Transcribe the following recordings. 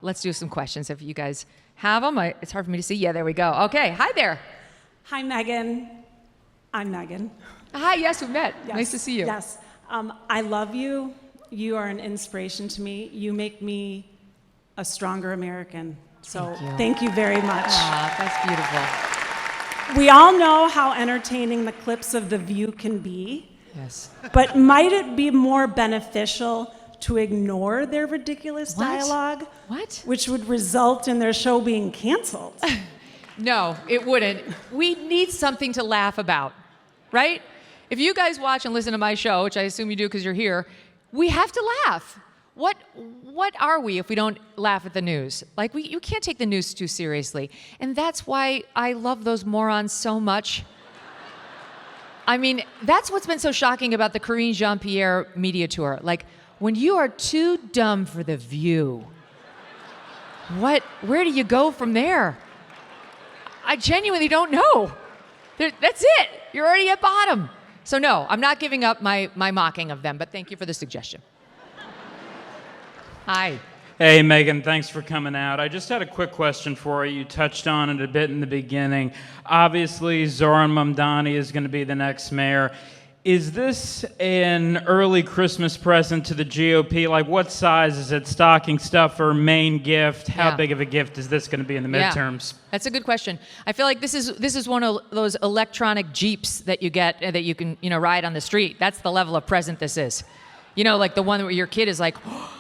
Let's do some questions if you guys have them. It's hard for me to see. Yeah, there we go. Okay, hi there. Hi, Megyn. I'm Megyn. Hi, yes, we've met. Yes. Nice to see you. Yes. I love you. You are an inspiration to me. You make me a stronger American. So thank you very much. That's beautiful. We all know how entertaining the clips of The View can be. Yes. But might it be more beneficial to ignore their ridiculous dialogue? What? Which would result in their show being canceled. No, it wouldn't. We need something to laugh about, right? If you guys watch and listen to my show, which I assume you do because you're here, we have to laugh. What are we if we don't laugh at the news? Like, you can't take the news too seriously. And that's why I love those morons so much. I mean, that's what's been so shocking about the Karine Jean-Pierre media tour. Like, when you are too dumb for The View, where do you go from there? I genuinely don't know. That's it. You're already at bottom. So no, I'm not giving up my mocking of them, but thank you for the suggestion. Hi. Hey, Megyn, thanks for coming out. I just had a quick question for you. You touched on it a bit in the beginning. Obviously, Zohran Mamdani is going to be the next mayor. Is this an early Christmas present to the GOP? Like, what size is it? Stocking stuffer, main gift? How big of a gift is this going to be in the midterms? That's a good question. I feel like this is one of those electronic Jeeps that you get that you can ride on the street. That's the level of present this is. Like the one where your kid is like, oh,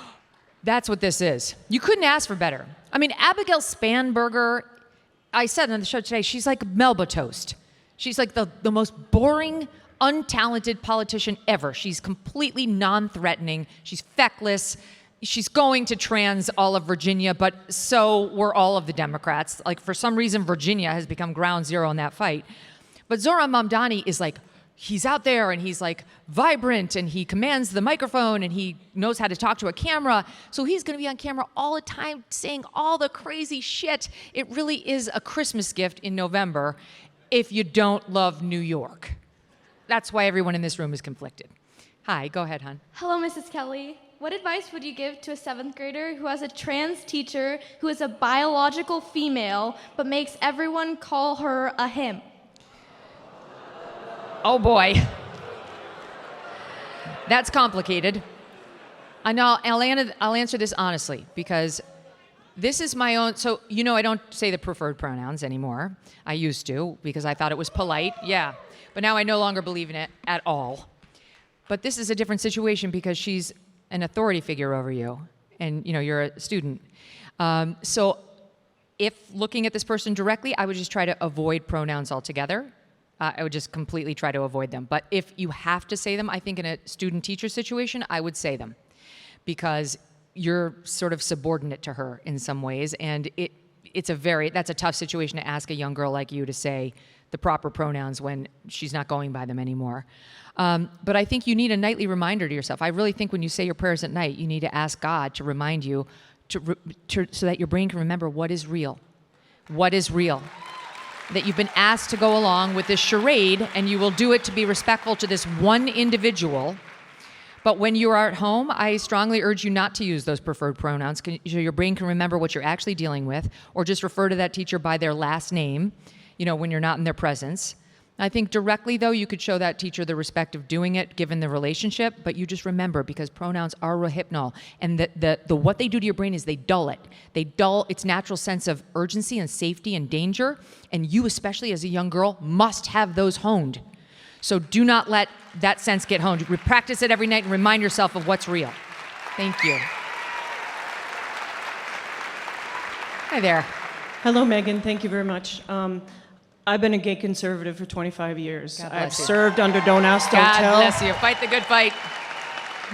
that's what this is. You couldn't ask for better. I mean, Abigail Spanberger, I said on the show today, she's like Melba toast. She's like the most boring, untalented politician ever. She's completely non-threatening. She's feckless. She's going to trans all of Virginia, but so were all of the Democrats. Like, for some reason, Virginia has become ground zero in that fight. But Zohran Mamdani is like, he's out there and he's like vibrant and he commands the microphone and he knows how to talk to a camera. So he's going to be on camera all the time saying all the crazy shit. It really is a Christmas gift in November if you don't love New York. That's why everyone in this room is conflicted. Hi, go ahead, hon. Hello, Mrs. Kelly. What advice would you give to a 7th grader who has a trans teacher who is a biological female but makes everyone call her a him? Oh boy. That's complicated. I know I'll answer this honestly because this is my own, so I don't say the preferred pronouns anymore. I used to because I thought it was polite, but now I no longer believe in it at all. But this is a different situation because she's an authority figure over you and you're a student. So if looking at this person directly, I would just try to avoid pronouns altogether. I would just completely try to avoid them. But if you have to say them, I think in a student-teacher situation, I would say them because you're sort of subordinate to her in some ways, and that's a tough situation to ask a young girl like you to say the proper pronouns when she's not going by them anymore. But I think you need a nightly reminder to yourself. I really think when you say your prayers at night, you need to ask God to remind you so that your brain can remember what is real. What is real? That you've been asked to go along with this charade, and you will do it to be respectful to this one individual. But when you are at home, I strongly urge you not to use those preferred pronouns so your brain can remember what you're actually dealing with, or just refer to that teacher by their last name, when you're not in their presence. I think directly, though, you could show that teacher the respect of doing it given the relationship, but you just remember, because pronouns are rohypnol, and the what they do to your brain is they dull it. They dull its natural sense of urgency and safety and danger, and you, especially as a young girl, must have those honed. So do not let that sense get honed. Practice it every night and remind yourself of what's real. Thank you. Hi there. Hello, Megyn. Thank you very much. I've been a gay conservative for 25 years. I've served under Don't Ask, Don't Tell. God bless you. Fight the good fight.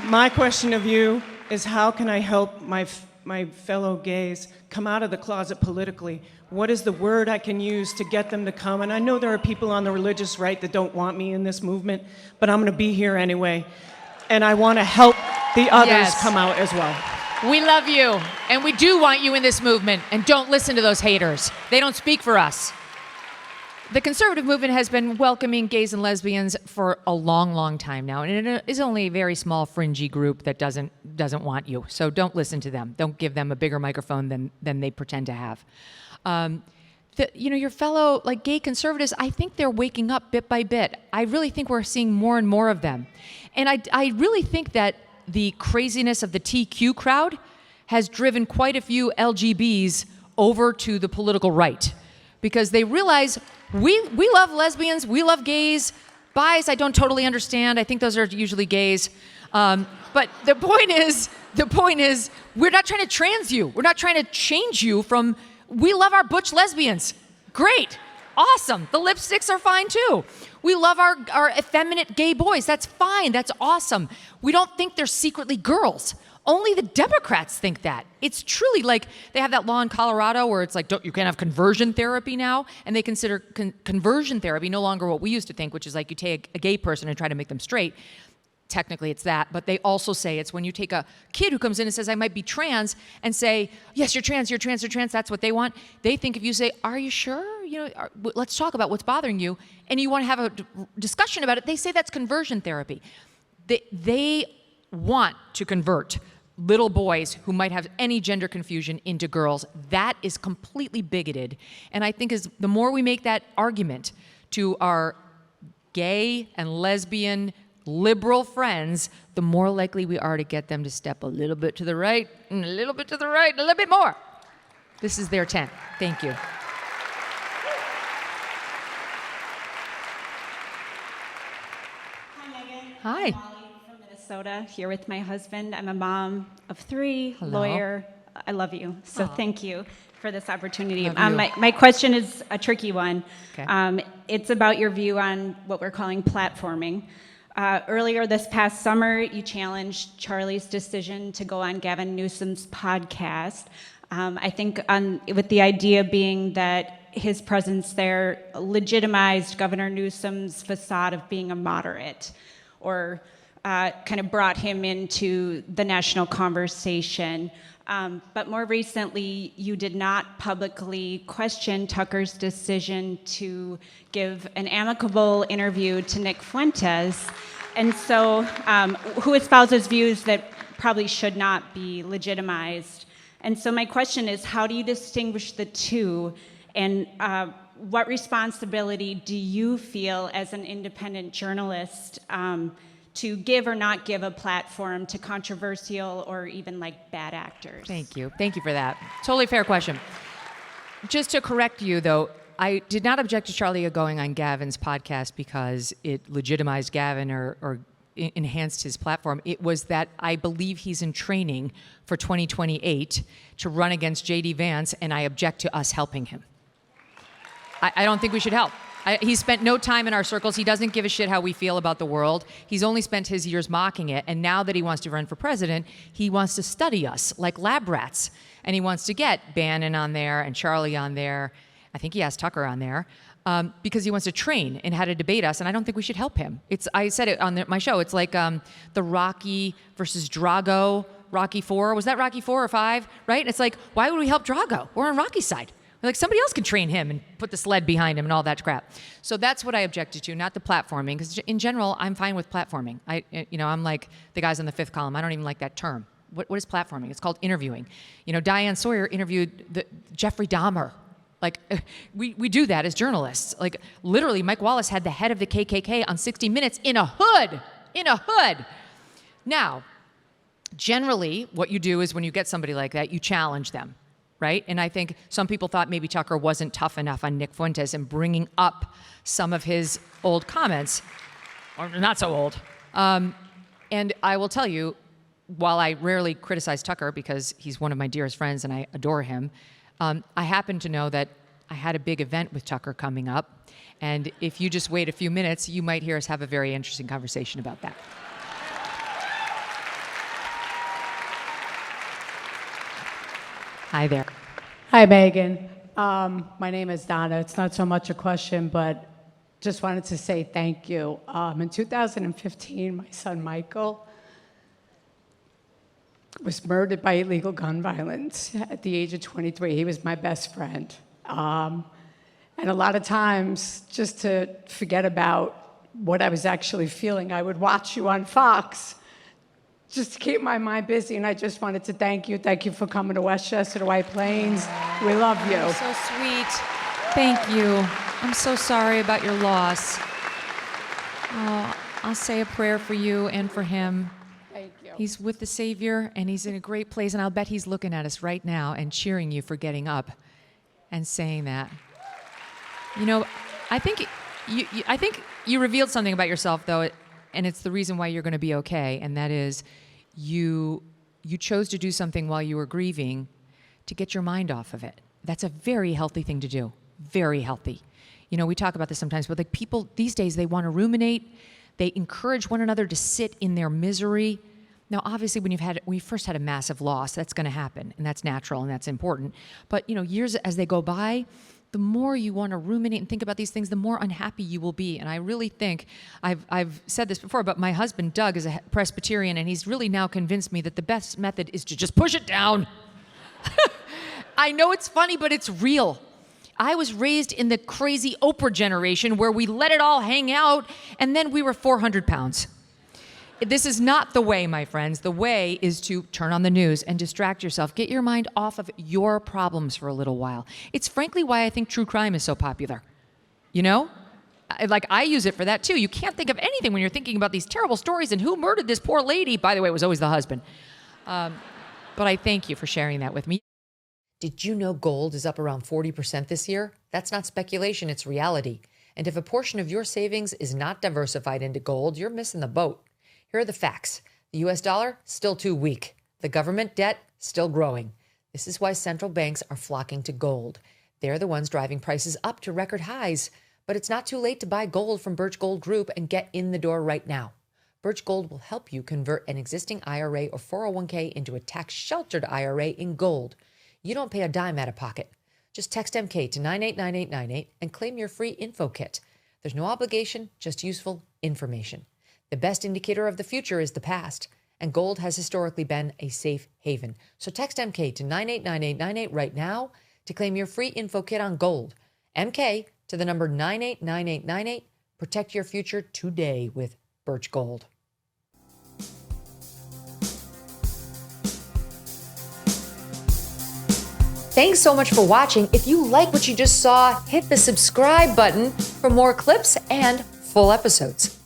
My question of you is, how can I help my fellow gays come out of the closet politically? What is the word I can use to get them to come? And I know there are people on the religious right that don't want me in this movement, but I'm going to be here anyway. And I want to help the others come out as well. We love you, and we do want you in this movement. And don't listen to those haters. They don't speak for us. The conservative movement has been welcoming gays and lesbians for a long, long time now, and it is only a very small, fringy group that doesn't want you. So don't listen to them. Don't give them a bigger microphone than they pretend to have. Your fellow gay conservatives, I think they're waking up bit by bit. I really think we're seeing more and more of them, and I really think that the craziness of the TQ crowd has driven quite a few LGBs over to the political right, because they realize we love lesbians, we love gays, bis I don't totally understand. I think those are usually gays. But the point is, we're not trying to trans you. We're not trying to change you from. We love our butch lesbians. Great, awesome. The lipsticks are fine too. We love our effeminate gay boys. That's fine. That's awesome. We don't think they're secretly girls. Only the Democrats think that. It's truly they have that law in Colorado where it's you can't have conversion therapy now, and they consider conversion therapy no longer what we used to think, which is you take a gay person and try to make them straight. Technically it's that, but they also say it's when you take a kid who comes in and says, I might be trans, and say, yes, you're trans, that's what they want. They think if you say, are you sure? Let's talk about what's bothering you, and you want to have a discussion about it, they say that's conversion therapy. They want to convert little boys who might have any gender confusion into girls. That is completely bigoted. And I think the more we make that argument to our gay and lesbian liberal friends, the more likely we are to get them to step a little bit to the right, and a little bit to the right, and a little bit more. This is their tent. Thank you. Hi, Megyn. Hi. I'm Molly from Minnesota, here with my husband. I'm a mom of 3, Hello. lawyer. I love you, so thank you for this opportunity. Love you. My question is a tricky one. Okay. It's about your view on what we're calling platforming. Earlier this past summer, you challenged Charlie's decision to go on Gavin Newsom's podcast. I think with the idea being that his presence there legitimized Governor Newsom's facade of being a moderate, or kind of brought him into the national conversation. But more recently, you did not publicly question Tucker's decision to give an amicable interview to Nick Fuentes, and so who espouses views that probably should not be legitimized. And so my question is, how do you distinguish the two, and what responsibility do you feel as an independent journalist to give or not give a platform to controversial or even bad actors? Thank you. Thank you for that. Totally fair question. Just to correct you, though, I did not object to Charlie going on Gavin's podcast because it legitimized Gavin or enhanced his platform. It was that I believe he's in training for 2028 to run against J.D. Vance, and I object to us helping him. I don't think we should help. He spent no time in our circles. He doesn't give a shit how we feel about the world. He's only spent his years mocking it. And now that he wants to run for president, he wants to study us like lab rats. And he wants to get Bannon on there and Charlie on there. I think he has Tucker on there because he wants to train in how to debate us. And I don't think we should help him. I said it on my show. It's like the Rocky versus Drago, Rocky 4. Was that Rocky 4 or 5? Right? It's like, why would we help Drago? We're on Rocky's side. Somebody else can train him and put the sled behind him and all that crap. So that's what I objected to, not the platforming. Because in general, I'm fine with platforming. I'm like the guys on the fifth column. I don't even like that term. What is platforming? It's called interviewing. Diane Sawyer interviewed Jeffrey Dahmer. We do that as journalists. Literally, Mike Wallace had the head of the KKK on 60 Minutes in a hood. Now, generally, what you do is when you get somebody like that, you challenge them. Right? And I think some people thought maybe Tucker wasn't tough enough on Nick Fuentes and bringing up some of his old comments, or not so old. And I will tell you, while I rarely criticize Tucker because he's one of my dearest friends and I adore him, I happen to know that I had a big event with Tucker coming up. And if you just wait a few minutes, you might hear us have a very interesting conversation about that. Hi there. Hi, Megyn. My name is Donna. It's not so much a question, but just wanted to say thank you. In 2015, my son Michael was murdered by illegal gun violence at the age of 23. He was my best friend. And a lot of times, just to forget about what I was actually feeling, I would watch you on Fox just to keep my mind busy. And I just wanted to thank you. Thank you for coming to Westchester, to White Plains. We love you. So sweet. Thank you. I'm so sorry about your loss. Oh, I'll say a prayer for you and for him. Thank you. He's with the Savior, and he's in a great place, and I'll bet he's looking at us right now and cheering you for getting up and saying that. You know, I think you revealed something about yourself, though, and it's the reason why you're going to be okay, and that is you chose to do something while you were grieving to get your mind off of it. That's a very healthy thing to do. Very healthy. You know, we talk about this sometimes, but like people these days, they want to ruminate. They encourage one another to sit in their misery. Now, obviously, when you first had a massive loss, that's going to happen, and that's natural and that's important. But, you know, years as they go by, the more you want to ruminate and think about these things, the more unhappy you will be. And I really think, I've said this before, but my husband, Doug, is a Presbyterian, and he's really now convinced me that the best method is to just push it down. I know it's funny, but it's real. I was raised in the crazy Oprah generation where we let it all hang out, and then we were 400 pounds. This is not the way, my friends. The way is to turn on the news and distract yourself. Get your mind off of your problems for a little while. It's frankly why I think true crime is so popular. You know? Like, I use it for that, too. You can't think of anything when you're thinking about these terrible stories and who murdered this poor lady. By the way, it was always the husband. But I thank you for sharing that with me. Did you know gold is up around 40% this year? That's not speculation, it's reality. And if a portion of your savings is not diversified into gold, you're missing the boat. Here are the facts. The US dollar, still too weak. The government debt, still growing. This is why central banks are flocking to gold. They're the ones driving prices up to record highs. But it's not too late to buy gold from Birch Gold Group and get in the door right now. Birch Gold will help you convert an existing IRA or 401k into a tax-sheltered IRA in gold. You don't pay a dime out of pocket. Just text MK to 989898 and claim your free info kit. There's no obligation, just useful information. The best indicator of the future is the past, and gold has historically been a safe haven. So text MK to 989898 right now to claim your free info kit on gold. MK to the number 989898. Protect your future today with Birch Gold. Thanks so much for watching. If you like what you just saw, hit the subscribe button for more clips and full episodes.